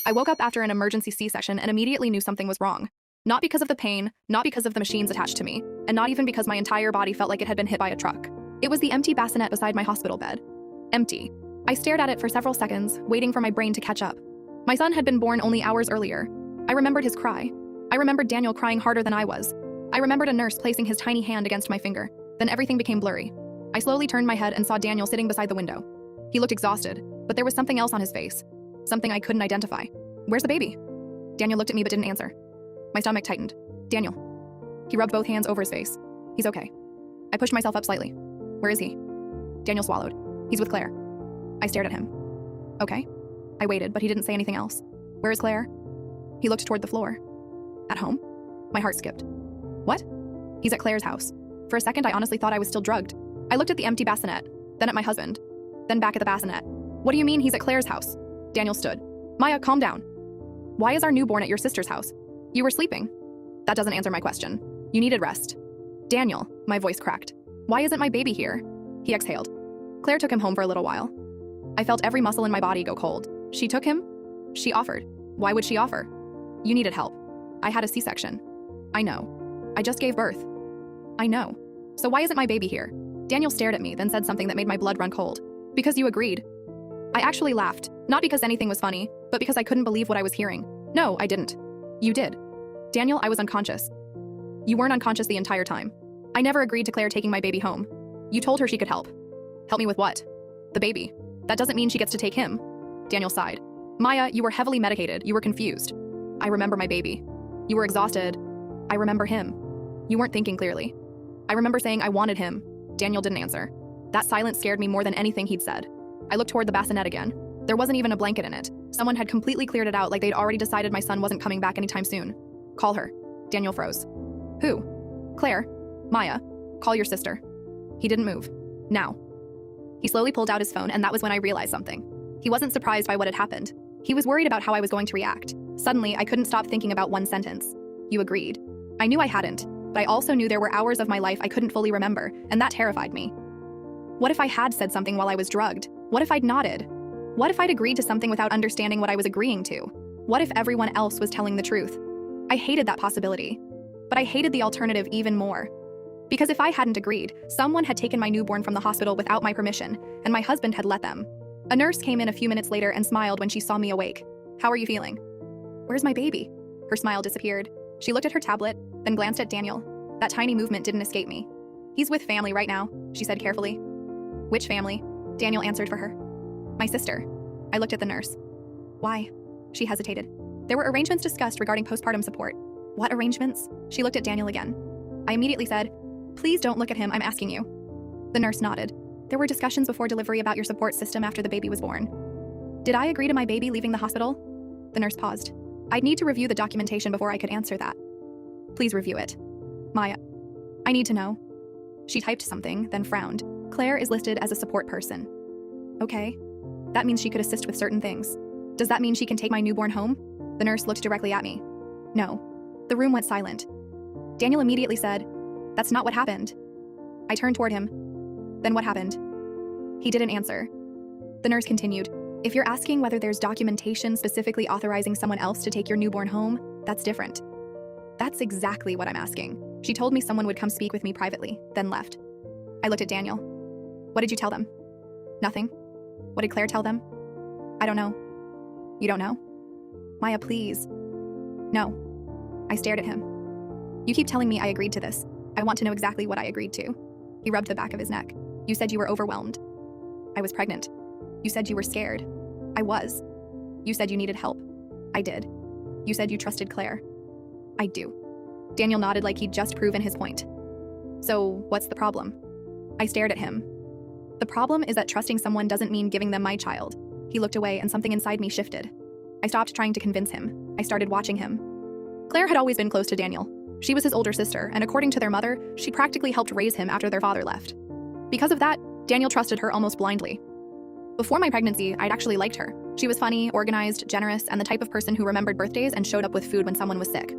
I woke up after an emergency C-section and immediately knew something was wrong. Not because of the pain, not because of the machines attached to me, and not even because my entire body felt like it had been hit by a truck. It was the empty bassinet beside my hospital bed. Empty. I stared at it for several seconds, waiting for my brain to catch up. My son had been born only hours earlier. I remembered his cry. I remembered Daniel crying harder than I was. I remembered a nurse placing his tiny hand against my finger. Then everything became blurry. I slowly turned my head and saw Daniel sitting beside the window. He looked exhausted, but there was something else on his face. Something I couldn't identify. Where's the baby? Daniel looked at me but didn't answer. My stomach tightened. Daniel. He rubbed both hands over his face. He's okay. I pushed myself up slightly. Where is he? Daniel swallowed. He's with Claire. I stared at him. Okay. I waited, but he didn't say anything else. Where is Claire? He looked toward the floor. At home? My heart skipped. What? He's at Claire's house. For a second, I honestly thought I was still drugged. I looked at the empty bassinet, then at my husband, then back at the bassinet. What do you mean he's at Claire's house? Daniel stood. Maya, calm down. Why is our newborn at your sister's house? You were sleeping. That doesn't answer my question. You needed rest. Daniel, my voice cracked. Why isn't my baby here? He exhaled. Claire took him home for a little while. I felt every muscle in my body go cold. She took him? She offered. Why would she offer? You needed help. I had a C-section. I know. I just gave birth. I know. So why isn't my baby here? Daniel stared at me, then said something that made my blood run cold. Because you agreed. I actually laughed, not because anything was funny, but because I couldn't believe what I was hearing. No, I didn't. You did. Daniel, I was unconscious. You weren't unconscious the entire time. I never agreed to Claire taking my baby home. You told her she could help. Help me with what? The baby. That doesn't mean she gets to take him. Daniel sighed. Maya, you were heavily medicated. You were confused. I remember my baby. You were exhausted. I remember him. You weren't thinking clearly. I remember saying I wanted him. Daniel didn't answer. That silence scared me more than anything he'd said. I looked toward the bassinet again. There wasn't even a blanket in it. Someone had completely cleared it out like they'd already decided my son wasn't coming back anytime soon. Call her. Daniel froze. Who? Claire. Maya. Call your sister. He didn't move. Now. He slowly pulled out his phone, and that was when I realized something. He wasn't surprised by what had happened. He was worried about how I was going to react. Suddenly, I couldn't stop thinking about one sentence. You agreed. I knew I hadn't, but I also knew there were hours of my life I couldn't fully remember, and that terrified me. What if I had said something while I was drugged? What if I'd nodded? What if I'd agreed to something without understanding what I was agreeing to? What if everyone else was telling the truth? I hated that possibility, but I hated the alternative even more. Because if I hadn't agreed, someone had taken my newborn from the hospital without my permission, and my husband had let them. A nurse came in a few minutes later and smiled when she saw me awake. How are you feeling? Where's my baby? Her smile disappeared. She looked at her tablet, then glanced at Daniel. That tiny movement didn't escape me. He's with family right now, she said carefully. Which family? Daniel answered for her. My sister. I looked at the nurse. Why? She hesitated. There were arrangements discussed regarding postpartum support. What arrangements? She looked at Daniel again. I immediately said, please don't look at him, I'm asking you. The nurse nodded. There were discussions before delivery about your support system after the baby was born. Did I agree to my baby leaving the hospital? The nurse paused. I'd need to review the documentation before I could answer that. Please review it. Maya. I need to know. She typed something, then frowned. Claire is listed as a support person. Okay. That means she could assist with certain things. Does that mean she can take my newborn home? The nurse looked directly at me. No. The room went silent. Daniel immediately said, that's not what happened. I turned toward him. Then what happened? He didn't answer. The nurse continued, if you're asking whether there's documentation specifically authorizing someone else to take your newborn home, that's different. That's exactly what I'm asking. She told me someone would come speak with me privately, then left. I looked at Daniel. What did you tell them? Nothing. What did Claire tell them? I don't know. You don't know? Maya, please. No. I stared at him. You keep telling me I agreed to this. I want to know exactly what I agreed to. He rubbed the back of his neck. You said you were overwhelmed. I was pregnant. You said you were scared. I was. You said you needed help. I did. You said you trusted Claire. I do. Daniel nodded like he'd just proven his point. So, what's the problem? I stared at him. The problem is that trusting someone doesn't mean giving them my child. He looked away and something inside me shifted. I stopped trying to convince him. I started watching him. Claire had always been close to Daniel. She was his older sister, and according to their mother, she practically helped raise him after their father left. Because of that, Daniel trusted her almost blindly. Before my pregnancy, I'd actually liked her. She was funny, organized, generous, and the type of person who remembered birthdays and showed up with food when someone was sick.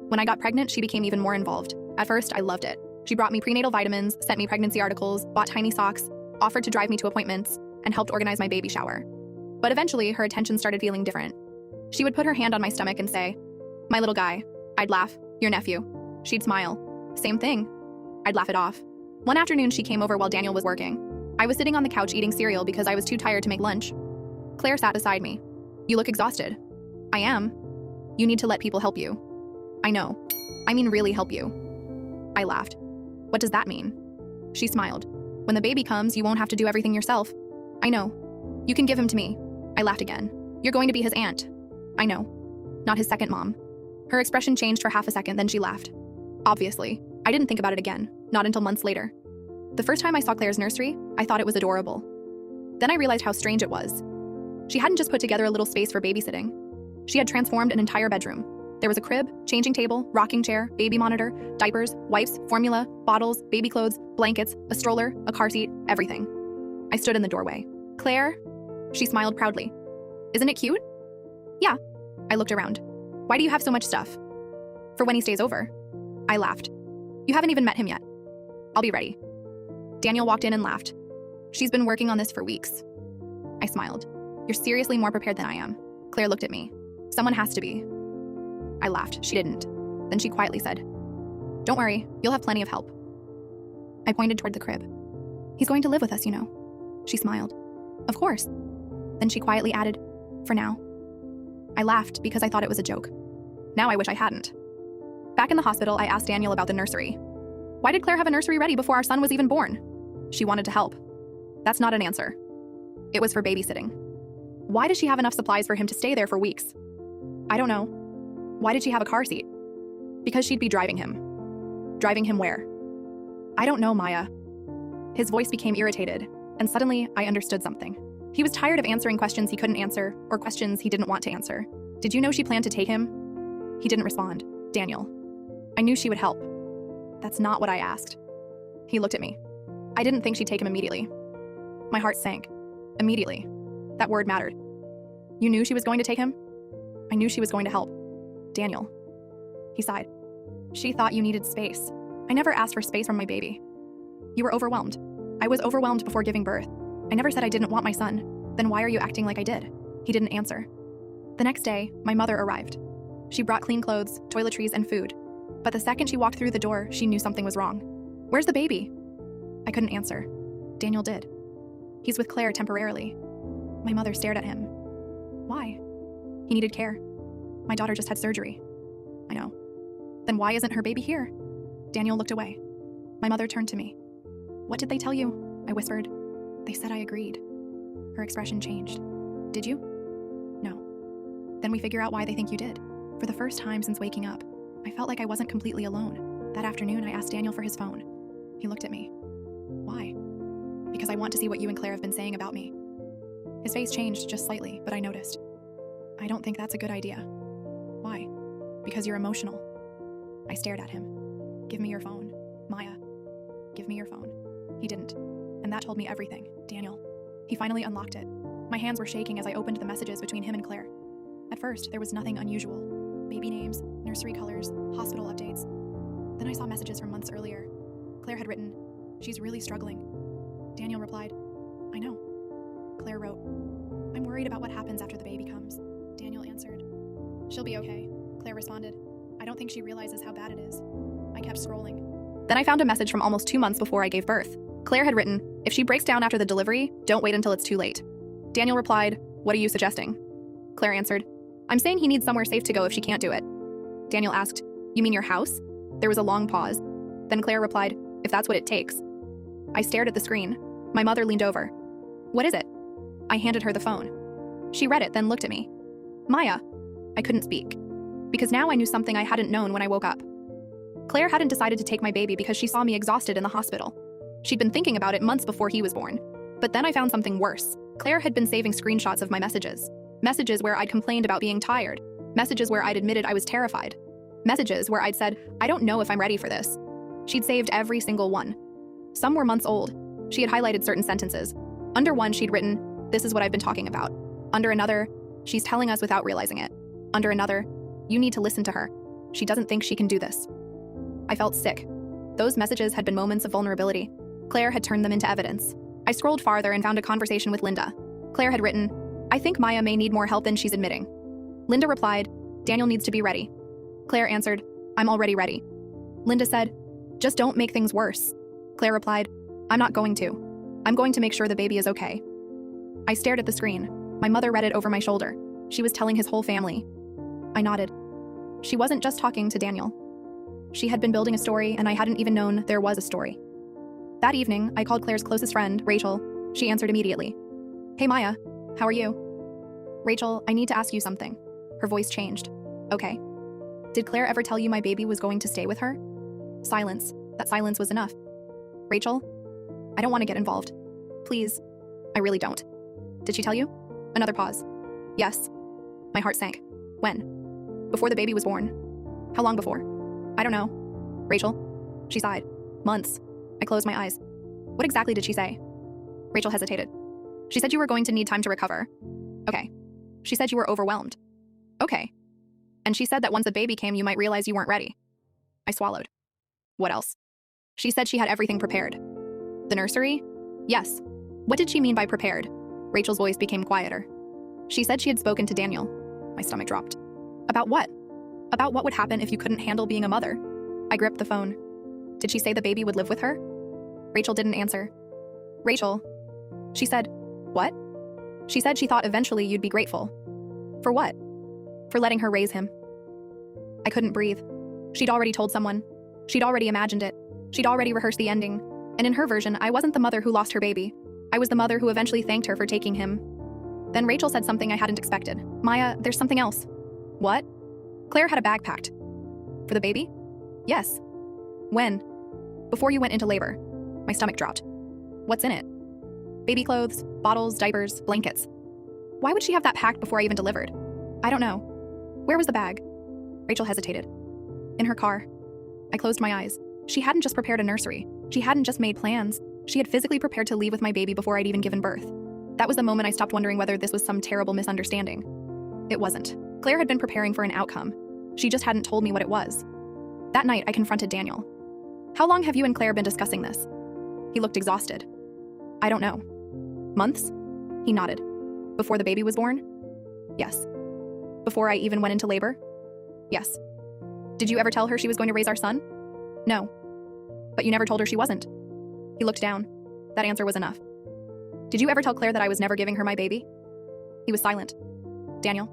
When I got pregnant, she became even more involved. At first, I loved it. She brought me prenatal vitamins, sent me pregnancy articles, bought tiny socks, offered to drive me to appointments, and helped organize my baby shower. But eventually, her attention started feeling different. She would put her hand on my stomach and say, "My little guy." I'd laugh, "Your nephew." She'd smile. "Same thing." I'd laugh it off. One afternoon, she came over while Daniel was working. I was sitting on the couch eating cereal because I was too tired to make lunch. Claire sat beside me. "You look exhausted." "I am." "You need to let people help you." "I know. I mean really help you." I laughed. "What does that mean?" She smiled. "When the baby comes, you won't have to do everything yourself." "I know. You can give him to me." I laughed again. "You're going to be his aunt." "I know. Not his second mom." Her expression changed for half a second, then she laughed. Obviously, I didn't think about it again, not until months later. The first time I saw Claire's nursery, I thought it was adorable. Then I realized how strange it was. She hadn't just put together a little space for babysitting. She had transformed an entire bedroom. There was a crib, changing table, rocking chair, baby monitor, diapers, wipes, formula, bottles, baby clothes, blankets, a stroller, a car seat, everything. I stood in the doorway. "Claire?" She smiled proudly. "Isn't it cute?" "Yeah." I looked around. "Why do you have so much stuff?" "For when he stays over." I laughed. "You haven't even met him yet." "I'll be ready." Daniel walked in and laughed. "She's been working on this for weeks." I smiled. "You're seriously more prepared than I am." Claire looked at me. "Someone has to be." I laughed. She didn't. Then she quietly said, "Don't worry, you'll have plenty of help." I pointed toward the crib. "He's going to live with us, you know." She smiled. "Of course." Then she quietly added, "For now." I laughed because I thought it was a joke. Now I wish I hadn't. Back in the hospital, I asked Daniel about the nursery. Why did Claire have a nursery ready before our son was even born? She wanted to help. That's not an answer. It was for babysitting. Why does she have enough supplies for him to stay there for weeks? I don't know. Why did she have a car seat? Because she'd be driving him. Driving him where? I don't know, Maya. His voice became irritated, and suddenly I understood something. He was tired of answering questions he couldn't answer, or questions he didn't want to answer. Did you know she planned to take him? He didn't respond. Daniel. I knew she would help. That's not what I asked. He looked at me. I didn't think she'd take him immediately. My heart sank. Immediately. That word mattered. You knew she was going to take him? I knew she was going to help. Daniel. He sighed. She thought you needed space. I never asked for space from my baby. You were overwhelmed. I was overwhelmed before giving birth. I never said I didn't want my son. Then why are you acting like I did? He didn't answer. The next day, my mother arrived. She brought clean clothes, toiletries, and food. But the second she walked through the door, she knew something was wrong. Where's the baby? I couldn't answer. Daniel did. He's with Claire temporarily. My mother stared at him. Why? He needed care. My daughter just had surgery. I know. Then why isn't her baby here? Daniel looked away. My mother turned to me. What did they tell you? I whispered. They said I agreed. Her expression changed. Did you? No. Then we figure out why they think you did. For the first time since waking up, I felt like I wasn't completely alone. That afternoon, I asked Daniel for his phone. He looked at me. Why? Because I want to see what you and Claire have been saying about me. His face changed just slightly, but I noticed. I don't think that's a good idea. Why? Because you're emotional. I stared at him. Give me your phone, Maya. Give me your phone. He didn't. And that told me everything, Daniel. He finally unlocked it. My hands were shaking as I opened the messages between him and Claire. At first, there was nothing unusual. Baby names, nursery colors, hospital updates. Then I saw messages from months earlier. Claire had written, "She's really struggling." Daniel replied, "I know." Claire wrote, "I'm worried about what happens after the baby comes." Daniel answered, "She'll be okay." Claire responded, "I don't think she realizes how bad it is." I kept scrolling. Then I found a message from almost 2 months before I gave birth. Claire had written, "If she breaks down after the delivery, don't wait until it's too late." Daniel replied, "What are you suggesting?" Claire answered, "I'm saying he needs somewhere safe to go if she can't do it." Daniel asked, "You mean your house?" There was a long pause. Then Claire replied, "If that's what it takes." I stared at the screen. My mother leaned over. "What is it?" I handed her the phone. She read it, then looked at me. "Maya." I couldn't speak. Because now I knew something I hadn't known when I woke up. Claire hadn't decided to take my baby because she saw me exhausted in the hospital. She'd been thinking about it months before he was born. But then I found something worse. Claire had been saving screenshots of my messages. Messages where I'd complained about being tired. Messages where I'd admitted I was terrified. Messages where I'd said, "I don't know if I'm ready for this." She'd saved every single one. Some were months old. She had highlighted certain sentences. Under one, she'd written, "This is what I've been talking about." Under another, "She's telling us without realizing it." Under another, "You need to listen to her. She doesn't think she can do this." I felt sick. Those messages had been moments of vulnerability. Claire had turned them into evidence. I scrolled farther and found a conversation with Linda. Claire had written, "I think Maya may need more help than she's admitting." Linda replied, "Daniel needs to be ready." Claire answered, "I'm already ready." Linda said, "Just don't make things worse." Claire replied, "I'm not going to. I'm going to make sure the baby is okay." I stared at the screen. My mother read it over my shoulder. She was telling his whole family. I nodded. She wasn't just talking to Daniel. She had been building a story, and I hadn't even known there was a story. That evening, I called Claire's closest friend, Rachel. She answered immediately. "Hey Maya, how are you?" "Rachel, I need to ask you something." Her voice changed. "Okay." "Did Claire ever tell you my baby was going to stay with her?" Silence. That silence was enough. "Rachel, I don't want to get involved. Please. I really don't." "Did she tell you?" Another pause. "Yes." My heart sank. "When?" "Before the baby was born." "How long before?" "I don't know." "Rachel?" She sighed. "Months." I closed my eyes. "What exactly did she say?" Rachel hesitated. "She said you were going to need time to recover." "Okay." "She said you were overwhelmed." "Okay." "And she said that once the baby came, you might realize you weren't ready." I swallowed. "What else?" "She said she had everything prepared." "The nursery?" "Yes." "What did she mean by prepared?" Rachel's voice became quieter. "She said she had spoken to Daniel." My stomach dropped. "About what?" "About what would happen if you couldn't handle being a mother." I gripped the phone. "Did she say the baby would live with her?" Rachel didn't answer. "Rachel." She said, "What?" "She said she thought eventually you'd be grateful." "For what?" "For letting her raise him." I couldn't breathe. She'd already told someone. She'd already imagined it. She'd already rehearsed the ending. And in her version, I wasn't the mother who lost her baby. I was the mother who eventually thanked her for taking him. Then Rachel said something I hadn't expected. "Maya, there's something else." "What?" "Claire had a bag packed." "For the baby?" "Yes." "When?" "Before you went into labor." My stomach dropped. "What's in it?" "Baby clothes, bottles, diapers, blankets." "Why would she have that packed before I even delivered?" "I don't know." "Where was the bag?" Rachel hesitated. "In her car." I closed my eyes. She hadn't just prepared a nursery. She hadn't just made plans. She had physically prepared to leave with my baby before I'd even given birth. That was the moment I stopped wondering whether this was some terrible misunderstanding. It wasn't. Claire had been preparing for an outcome. She just hadn't told me what it was. That night, I confronted Daniel. "How long have you and Claire been discussing this?" He looked exhausted. "I don't know." "Months?" He nodded. "Before the baby was born?" "Yes." "Before I even went into labor?" "Yes." "Did you ever tell her she was going to raise our son?" "No." "But you never told her she wasn't?" He looked down. That answer was enough. "Did you ever tell Claire that I was never giving her my baby?" He was silent. "Daniel?"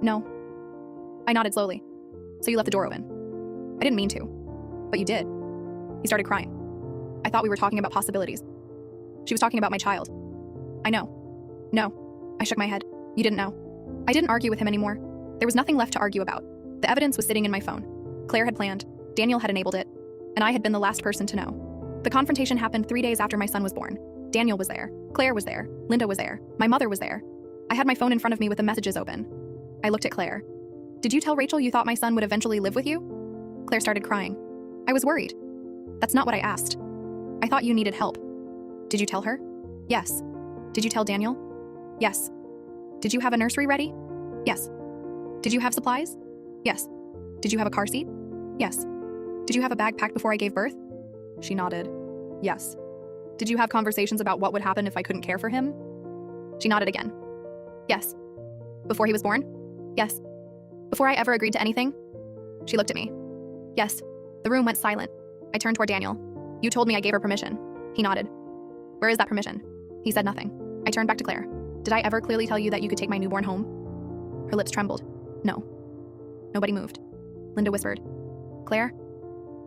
"No." I nodded slowly. "So you left the door open?" "I didn't mean to." "But you did." He started crying. "I thought we were talking about possibilities." "She was talking about my child." "I know." "No." I shook my head. "You didn't know." I didn't argue with him anymore. There was nothing left to argue about. The evidence was sitting in my phone. Claire had planned. Daniel had enabled it. And I had been the last person to know. The confrontation happened 3 days after my son was born. Daniel was there. Claire was there. Linda was there. My mother was there. I had my phone in front of me with the messages open. I looked at Claire. "Did you tell Rachel you thought my son would eventually live with you?" Claire started crying. "I was worried." "That's not what I asked." "I thought you needed help." "Did you tell her?" "Yes." "Did you tell Daniel?" "Yes." "Did you have a nursery ready?" "Yes." "Did you have supplies?" "Yes." "Did you have a car seat?" "Yes." "Did you have a bag packed before I gave birth?" She nodded. "Yes." "Did you have conversations about what would happen if I couldn't care for him?" She nodded again. "Yes." "Before he was born?" "Yes." "Before I ever agreed to anything?" She looked at me. "Yes." The room went silent. I turned toward Daniel. "You told me I gave her permission." He nodded. "Where is that permission?" He said nothing. I turned back to Claire. "Did I ever clearly tell you that you could take my newborn home?" Her lips trembled. "No." Nobody moved. Linda whispered, "Claire?"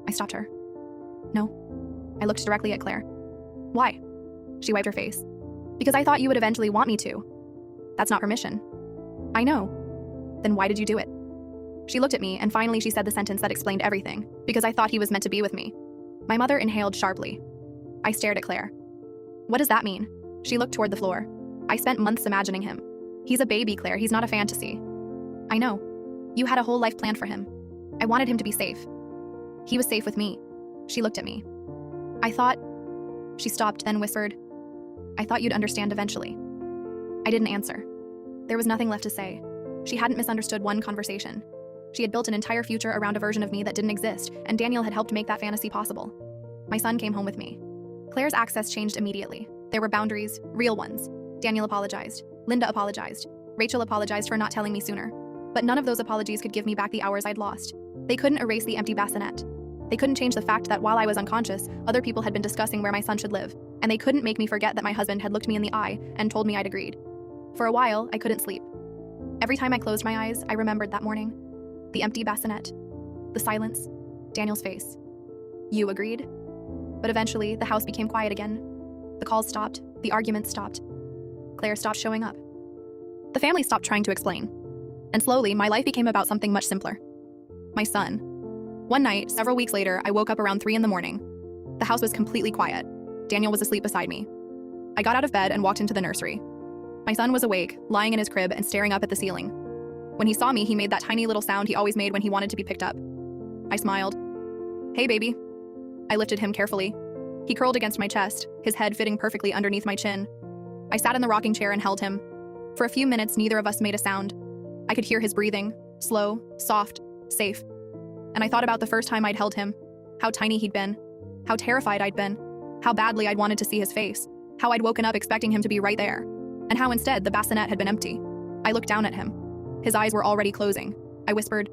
I stopped her. "No." I looked directly at Claire. "Why?" She wiped her face. "Because I thought you would eventually want me to." "That's not permission." "I know." "Then why did you do it?" She looked at me, and finally she said the sentence that explained everything. "Because I thought he was meant to be with me." My mother inhaled sharply. I stared at Claire. "What does that mean?" She looked toward the floor. "I spent months imagining him. He's a baby, Claire. He's not a fantasy." "I know. You had a whole life planned for him. I wanted him to be safe." "He was safe with me." She looked at me. "I thought..." She stopped, then whispered, "I thought you'd understand eventually." I didn't answer. There was nothing left to say. She hadn't misunderstood one conversation. She had built an entire future around a version of me that didn't exist, and Daniel had helped make that fantasy possible. My son came home with me. Claire's access changed immediately. There were boundaries, real ones. Daniel apologized. Linda apologized. Rachel apologized for not telling me sooner. But none of those apologies could give me back the hours I'd lost. They couldn't erase the empty bassinet. They couldn't change the fact that while I was unconscious, other people had been discussing where my son should live, and they couldn't make me forget that my husband had looked me in the eye and told me I'd agreed. For a while, I couldn't sleep. Every time I closed my eyes, I remembered that morning. The empty bassinet. The silence. Daniel's face. You agreed? But eventually, the house became quiet again. The calls stopped. The arguments stopped. Claire stopped showing up. The family stopped trying to explain. And slowly, my life became about something much simpler. My son. One night, several weeks later, I woke up around 3 a.m. The house was completely quiet. Daniel was asleep beside me. I got out of bed and walked into the nursery. My son was awake, lying in his crib and staring up at the ceiling. When he saw me, he made that tiny little sound he always made when he wanted to be picked up. I smiled. Hey, baby. I lifted him carefully. He curled against my chest, his head fitting perfectly underneath my chin. I sat in the rocking chair and held him. For a few minutes, neither of us made a sound. I could hear his breathing, slow, soft, safe. And I thought about the first time I'd held him, how tiny he'd been, how terrified I'd been, how badly I'd wanted to see his face, how I'd woken up expecting him to be right there, and how instead the bassinet had been empty. I looked down at him. His eyes were already closing. I whispered,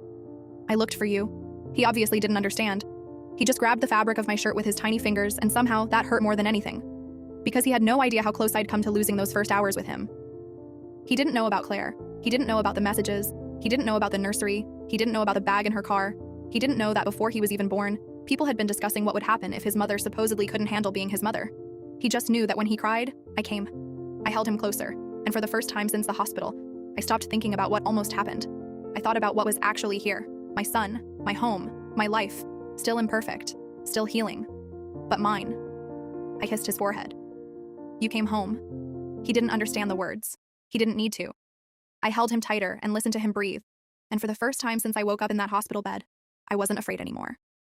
I looked for you. He obviously didn't understand. He just grabbed the fabric of my shirt with his tiny fingers, and somehow that hurt more than anything. Because he had no idea how close I'd come to losing those first hours with him. He didn't know about Claire. He didn't know about the messages. He didn't know about the nursery. He didn't know about the bag in her car. He didn't know that before he was even born, people had been discussing what would happen if his mother supposedly couldn't handle being his mother. He just knew that when he cried, I came. I held him closer, and for the first time since the hospital, I stopped thinking about what almost happened. I thought about what was actually here. My son, my home, my life. Still imperfect, still healing. But mine. I kissed his forehead. You came home. He didn't understand the words. He didn't need to. I held him tighter and listened to him breathe. And for the first time since I woke up in that hospital bed, I wasn't afraid anymore.